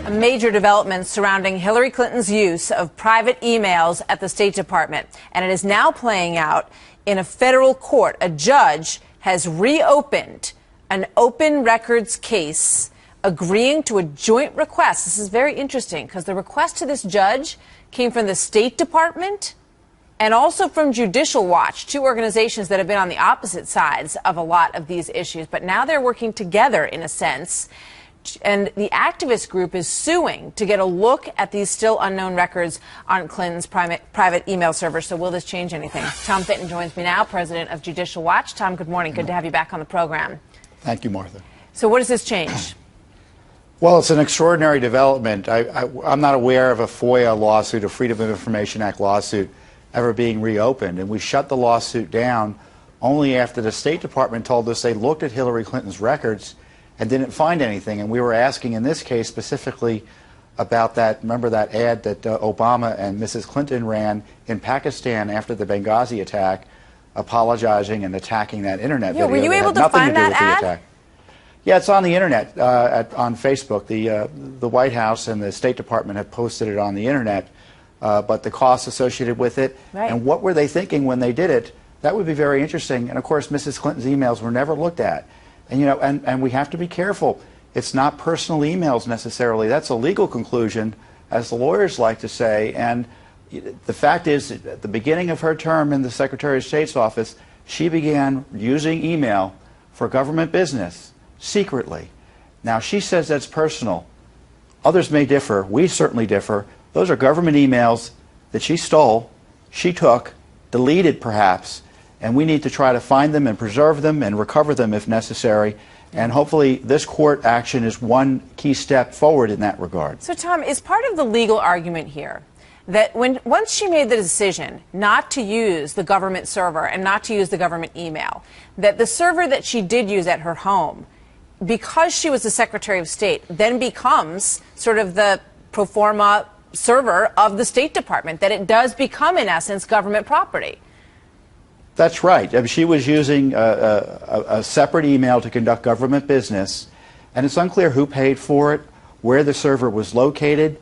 A major development surrounding Hillary Clinton's use of private emails at the State Department. And it is now playing out in a federal court. A judge has reopened an open records case, agreeing to a joint request. This is very interesting because the request to this judge came from the State Department and also from Judicial Watch, two organizations that have been on the opposite sides of a lot of these issues. But now they're working together in a sense. And the activist group is suing to get a look at these still unknown records on Clinton's private email server. So will this change anything? Tom Fitton joins me now, president of Judicial Watch. Tom, good morning. Good to have you back on the program. Thank you, Martha. So what does this change? Well, it's an extraordinary development. I'm not aware of a FOIA lawsuit, a Freedom of Information Act lawsuit, ever being reopened. And we shut the lawsuit down only after the State Department told us they looked at Hillary Clinton's records and didn't find anything. And we were asking in this case specifically about that, remember that ad that Obama and Mrs. Clinton ran in Pakistan after the Benghazi attack, apologizing and attacking that internet video. Were you able to find that ad? Yeah, it's on the internet, on Facebook. The White House and the State Department have posted it on the internet, but the costs associated with it, and what were they thinking when they did it, that would be very interesting. And of course, Mrs. Clinton's emails were never looked at. And, you know, and we have to be careful. It's not personal emails necessarily. That's a legal conclusion, as the lawyers like to say. And the fact is, at the beginning of her term in the Secretary of State's office, she began using email for government business secretly. Now, she says that's personal. Others may differ. We certainly differ. Those are government emails that she stole, she took, deleted perhaps, and we need to try to find them and preserve them and recover them if necessary. And hopefully this court action is one key step forward in that regard. So, Tom, is part of the legal argument here that once she made the decision not to use the government server and not to use the government email, that the server that she did use at her home, because she was the Secretary of State, then becomes sort of the pro forma server of the State Department, that it does become, in essence, government property? That's right. She was using a separate email to conduct government business, and it's unclear who paid for it, where the server was located.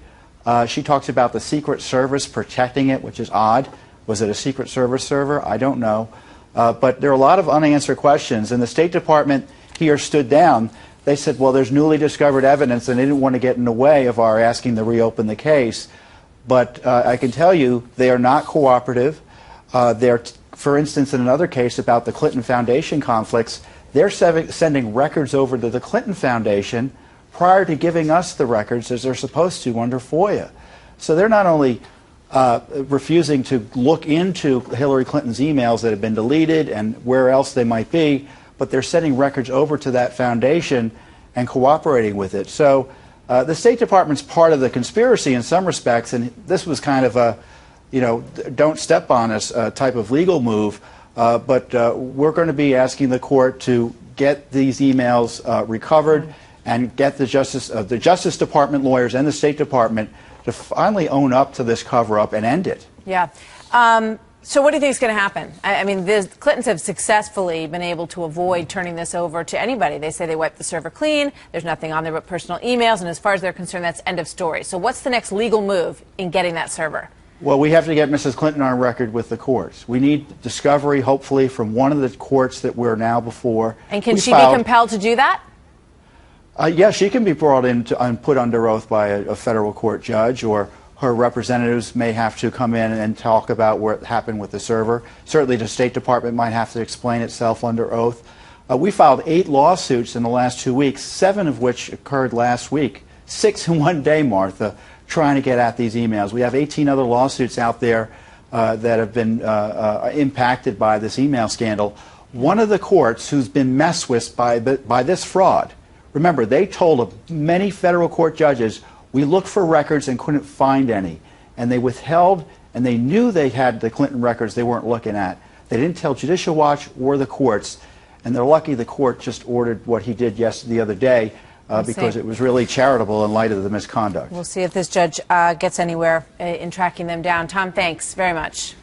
She talks about the Secret Service protecting it, which is odd. Was it a Secret Service server? I don't know. But there are a lot of unanswered questions, and the State Department here stood down. They said, well, there's newly discovered evidence, and they didn't want to get in the way of our asking to reopen the case. But I can tell you they are not cooperative. For instance, in another case about the Clinton Foundation conflicts, they're sending records over to the Clinton Foundation prior to giving us the records as they're supposed to under FOIA. So they're not only refusing to look into Hillary Clinton's emails that have been deleted and where else they might be, but they're sending records over to that foundation and cooperating with it. So the State Department's part of the conspiracy in some respects, and this was kind of a, you know, don't step on us type of legal move, but we're going to be asking the court to get these emails recovered and get the Justice Department lawyers and the State Department to finally own up to this cover-up and end it. Yeah. So what do you think is going to happen? I mean, the Clintons have successfully been able to avoid turning this over to anybody. They say they wiped the server clean. There's nothing on there but personal emails. And as far as they're concerned, that's end of story. So what's the next legal move in getting that server? Well, we have to get Mrs. Clinton on record with the courts. We need discovery, hopefully, from one of the courts that we're now before. And can she be compelled to do that? Yes, she can be brought in and put under oath by a federal court judge, or her representatives may have to come in and talk about what happened with the server. Certainly the State Department might have to explain itself under oath. We filed 8 lawsuits in the last 2 weeks, 7 of which occurred last week. 6 in one day, Martha, trying to get at these emails. We have 18 other lawsuits out there that have been impacted by this email scandal. One of the courts who's been messed with by this fraud, remember, they told many federal court judges, we looked for records and couldn't find any. And they withheld, and they knew they had the Clinton records they weren't looking at. They didn't tell Judicial Watch or the courts. And they're lucky the court just ordered what he did the other day, because it was really charitable in light of the misconduct. We'll see if this judge gets anywhere in tracking them down. Tom, thanks very much.